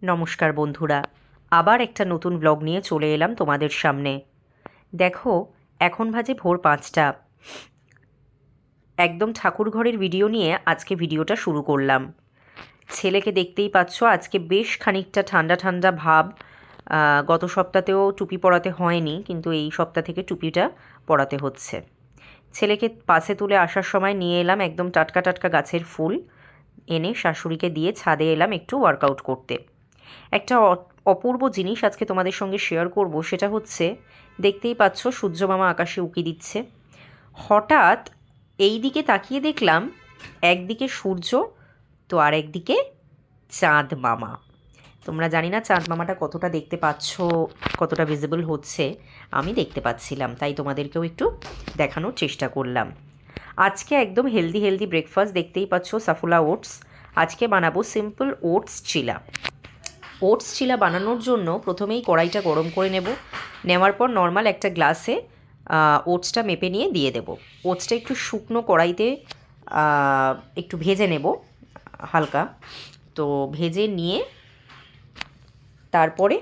নমস্কার বন্ধুরা, আবার একটা নতুন ব্লগ নিয়ে চলে এলাম তোমাদের সামনে। দেখো, এখন বাজে ভোর 5টা। একদম ঠাকুর ঘরের ভিডিও নিয়ে আজকে ভিডিওটা শুরু করলাম। ছেলেকে দেখতেই পাচ্ছ, আজকে বেশ খানিকটা ঠান্ডা ঠান্ডা ভাব। গত সপ্তাহতেও টুপি পরাতে হয়নি, কিন্তু এই সপ্তাহ থেকে টুপিটা পরাতে হচ্ছে। ছেলেকে পাশে তুলে আসার সময় নিয়ে এলাম একদম টাটকা টাটকা গাছের ফুল, এনে শাশুড়িকে দিয়ে ছাদে এলাম একটু ওয়ার্কআউট করতে। একটা অপূর্ব জিনিস আজকে তোমাদের সঙ্গে শেয়ার করব, সেটা হচ্ছে, দেখতেই পাচ্ছ সূর্য মামা আকাশে উঁকি দিচ্ছে। হঠাৎ এই দিকে তাকিয়ে দেখলাম একদিকে সূর্য, তো আর একদিকে চাঁদ মামা। তোমরা জানি না চাঁদ মামাটা কতটা দেখতে পাচ্ছ, কতটা ভিজিবল হচ্ছে। আমি দেখতে পাচ্ছিলাম, তাই তোমাদেরকেও একটু দেখানোর চেষ্টা করলাম। আজকে একদম হেলদি হেলদি ব্রেকফাস্ট, দেখতেই পাচ্ছ সাফুলা ওটস। আজকে বানাবো সিম্পল ওটস চিলা। ওটস চিলা বানানোর জন্য প্রথমেই কড়াইটা গরম করে নেওয়ার পর নর্মাল একটা গ্লাসে ওটসটা মেপে নিয়ে দিয়ে দেব। ওটসটা একটু শুকনো কড়াইতে একটু ভেজে নেব হালকা। তো ভেজে নিয়ে তারপরে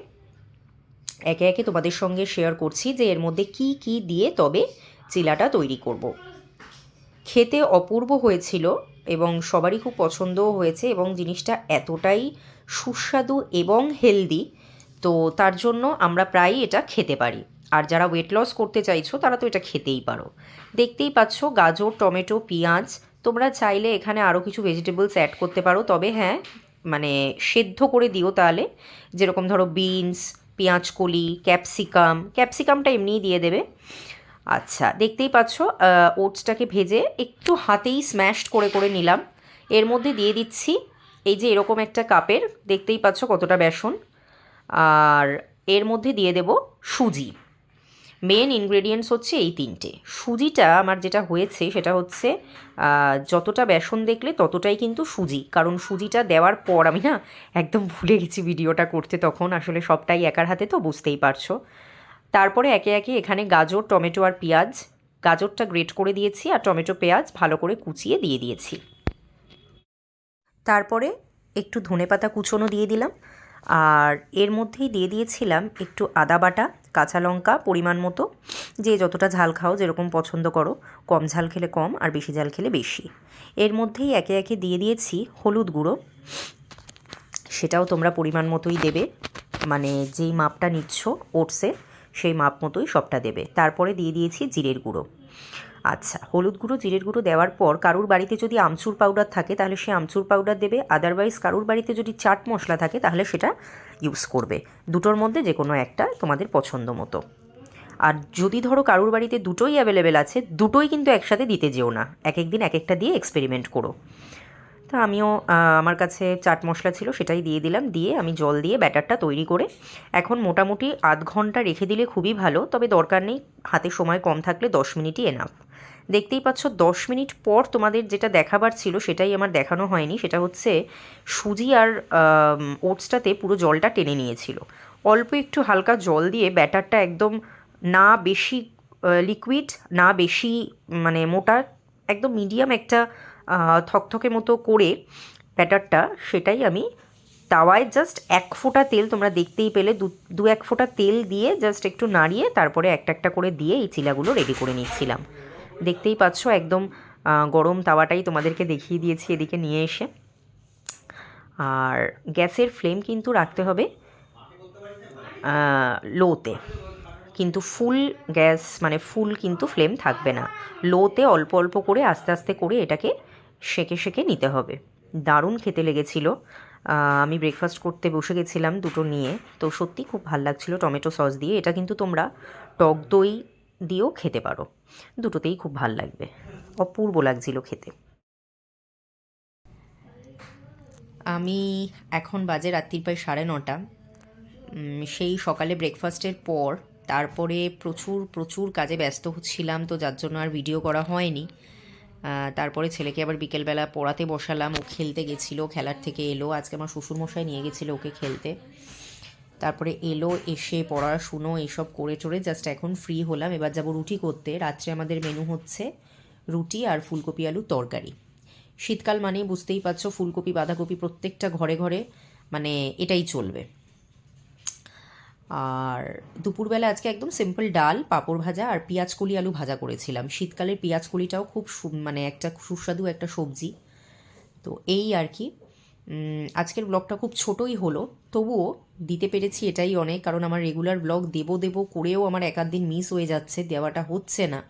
একে একে তোমাদের সঙ্গে শেয়ার করছি যে এর মধ্যে কি কি দিয়ে তবে চিলাটা তৈরি করব। খেতে অপূর্ব হয়েছিল এবং সবারই খুব পছন্দও হয়েছে, এবং জিনিসটা এতটাই সুস্বাদু এবং হেলদি, তো তার জন্য আমরা প্রায়ই এটা খেতে পারি। আর যারা ওয়েট লস করতে চাইছো তারা তো এটা খেতেই পারো। দেখতেই পাচ্ছ গাজর, টমেটো, পেঁয়াজ। তোমরা চাইলে এখানে আরও কিছু ভেজিটেবলস অ্যাড করতে পারো, তবে হ্যাঁ, মানে সেদ্ধ করে দিও তাহলে। যেরকম ধরো বিনস, পেঁয়াজকলি, ক্যাপসিকামটা এমনিই দিয়ে দেবে। আচ্ছা, দেখতেই পাচ্ছ ওটসটাকে ভেজে একটু হাতেই স্ম্যাশড করে করে নিলাম। এর মধ্যে দিয়ে দিচ্ছি এই যে এরকম একটা কাপের, দেখতেই পাচ্ছ কতটা বেসন। আর এর মধ্যে দিয়ে দেব সুজি। মেন ইনগ্রেডিয়েন্টস হচ্ছে এই তিনটে। সুজিটা আমার যেটা হয়েছে সেটা হচ্ছে যতটা বেসন দেখলে ততটাই কিন্তু সুজি, কারণ সুজিটা দেওয়ার পর আমি না একদম ভুলে গেছি ভিডিওটা করতে, তখন আসলে সবটাই একার হাতে, তো বুঝতেই পারছো। তারপরে একে একে এখানে গাজর, টমেটো আর পেঁয়াজ, গাজরটা গ্রেট করে দিয়েছি আর টমেটো পেঁয়াজ ভালো করে কুচিয়ে দিয়ে দিয়েছি। তারপরে একটু ধনেপাতা কুচোনো দিয়ে দিলাম, আর এর মধ্যেই দিয়ে দিয়েছিলাম একটু আদা বাটা, কাঁচা লঙ্কা পরিমাণ মতো, যে যতটা ঝাল খাও, যেরকম পছন্দ করো, কম ঝাল খেলে কম আর বেশি ঝাল খেলে বেশি। এর মধ্যেই একে একে দিয়ে দিয়েছি হলুদ গুঁড়ো, সেটাও তোমরা পরিমাণ মতোই দেবে, মানে যেই মাপটা নিচ্ছ ওটসে সেই মাপ মতোই সবটা দেবে। তারপরে দিয়ে দিয়েছি জিরের গুঁড়ো। আচ্ছা, হলুদ গুঁড়ো, জিরের গুঁড়ো দেওয়ার পর কারুর বাড়িতে যদি আমচুর পাউডার থাকে তাহলে সে আমচুর পাউডার দেবে, আদারওয়াইজ কারুর বাড়িতে যদি চাট মশলা থাকে তাহলে সেটা ইউজ করবে। দুটোর মধ্যে যে কোনো একটা তোমাদের পছন্দ মতো। আর যদি ধরো কারুর বাড়িতে দুটোই অ্যাভেলেবেল আছে, দুটোই কিন্তু একসাথে দিতে যেও না, এক এক দিন এক একটা দিয়ে এক্সপেরিমেন্ট করো। তা আমিও আমার কাছে চাট মশলা ছিল সেটাই দিয়ে দিলাম, দিয়ে আমি জল দিয়ে ব্যাটারটা তৈরি করে এখন মোটামুটি আধ ঘন্টা রেখে দিলে খুবই ভালো, তবে দরকার নেই, হাতে সময় কম থাকলে 10 মিনিটই এনাফ। দেখতেই পাচ্ছ 10 মিনিট পর তোমাদের যেটা দেখাবার ছিল সেটাই আমার দেখানো হয়নি, সেটা হচ্ছে সুজি আর ওটসটাতে পুরো জলটা টেনে নিয়েছিল। অল্প একটু হালকা জল দিয়ে ব্যাটারটা একদম, না বেশি লিকুইড না বেশি মানে মোটা, একদম মিডিয়াম একটা থকথকে মতো করে ব্যাটারটা, সেটাই আমি তাওয়ায় জাস্ট এক ফোঁটা তেল, তোমরা দেখতেই পেলে দু এক ফোঁটা তেল দিয়ে জাস্ট একটু নাড়িয়ে তারপরে একটা একটা করে দিয়ে এই চিলাগুলো রেডি করে নিচ্ছিলাম। দেখতেই পাচ্ছ একদম গরম তাওয়াটাই তোমাদেরকে দেখিয়ে দিয়েছি এদিকে নিয়ে এসে। আর গ্যাসের ফ্লেম কিন্তু রাখতে হবে লোতে, কিন্তু ফুল গ্যাস মানে ফুল কিন্তু ফ্লেম থাকবে না, লোতে অল্প অল্প করে আস্তে আস্তে করে এটাকে সেঁকে সেঁকে নিতে হবে। দারুণ খেতে লেগেছিল। আমি ব্রেকফাস্ট করতে বসে গেছিলাম দুটো নিয়ে, তো সত্যি খুব ভাল লাগছিল টমেটো সস দিয়ে। এটা কিন্তু তোমরা টক দই দিয়েও খেতে পারো, দুটোতেই খুব ভাল লাগবে, অপূর্ব লাগছিল খেতে। আমি এখন বাজে রাত্রির প্রায় 9:30। সেই সকালে ব্রেকফাস্টের পর তারপরে প্রচুর প্রচুর কাজে ব্যস্ত হচ্ছিলাম, তো যার জন্য আর ভিডিও করা হয়নি। তারপরে ছেলেকে আবার বিকেলবেলা পড়াতে বসালাম, ও খেলতে গেছিলো, খেলার থেকে এলো, আজকে আমার শ্বশুরমশাই নিয়ে গেছিলো ওকে খেলতে। তারপরে এলো, এসে পড়াশুনো এইসব করে টোরে জাস্ট এখন ফ্রি হলাম। এবার যাবো রুটি করতে। রাত্রে আমাদের মেনু হচ্ছে রুটি আর ফুলকপি আলুর তরকারি। শীতকাল মানেই বুঝতেই পারছো ফুলকপি বাঁধাকপি প্রত্যেকটা ঘরে ঘরে মানে এটাই চলবে। আর দুপুরবেলা আজকে একদম সিম্পল ডাল, পাঁপড় ভাজা আর পেঁয়াজ কলি আলু ভাজা করেছিলাম। শীতকালের পেঁয়াজ কলিটাও খুব মানে একটা সুস্বাদু একটা সবজি। তো এই আর কি। আজকের ব্লগটা খুব ছোটই হলো, তবুও দিতে পেরেছি এটাই অনেক, কারণ আমার রেগুলার ব্লগ দেবো করেও আমার এক আধ দিন মিস হয়ে যাচ্ছে, দেওয়াটা হচ্ছে না।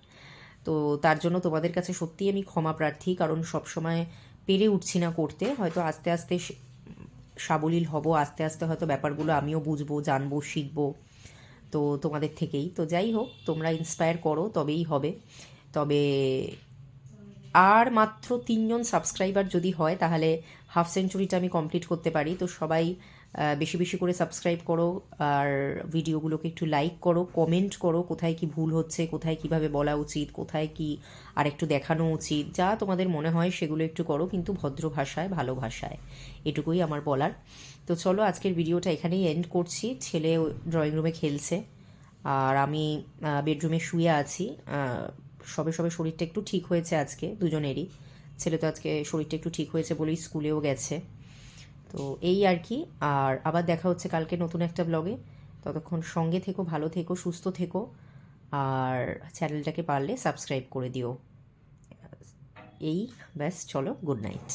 তো তার জন্য তোমাদের কাছে সত্যিই আমি ক্ষমা প্রার্থী, কারণ সবসময় পেরে উঠছি না করতে। হয়তো আস্তে আস্তে সাবলীল হব, আস্তে আস্তে হয়তো ব্যাপারগুলো আমিও বুঝবো, জানবো, শিখবো তো তোমাদের থেকেই। তো যাই হোক, তোমরা ইন্সপায়ার করো তবেই হবে। তবে আর মাত্র 3জন সাবস্ক্রাইবার যদি হয় তাহলে হাফ সেঞ্চুরিটা আমি কমপ্লিট করতে পারি। তো সবাই বেশি বেশি করে সাবস্ক্রাইব করো, আর ভিডিওগুলোকে একটু লাইক করো, কমেন্ট করো কোথায় কি ভুল হচ্ছে, কোথায় কিভাবে বলা উচিত, কোথায় কি আর একটু দেখানো উচিত, যা তোমাদের মনে হয় সেগুলো একটু করো, কিন্তু ভদ্র ভাষায়, ভালো ভাষায়। এটুকুই আমার বলার। তো চলো, আজকের ভিডিওটা এখানেই এন্ড করছি। ছেলে ড্রয়িং রুমে খেলছে আর আমি বেডরুমে শুয়ে আছি। সবে সবে শরীরটা একটু ঠিক হয়েছে আজকে দুজনেরই। ছেলে তো আজকে শরীরটা একটু ঠিক হয়েছে বলেই স্কুলেও গেছে। তো এই আর কি। আর আবার দেখা হচ্ছে কালকে নতুন একটা ব্লগে। ততক্ষণ সঙ্গে থেকো, ভালো থেকো, সুস্থ থেকো, আর চ্যানেলটাকে পারলে সাবস্ক্রাইব করে দিও। এই ব্যাস, চলো, গুড নাইট।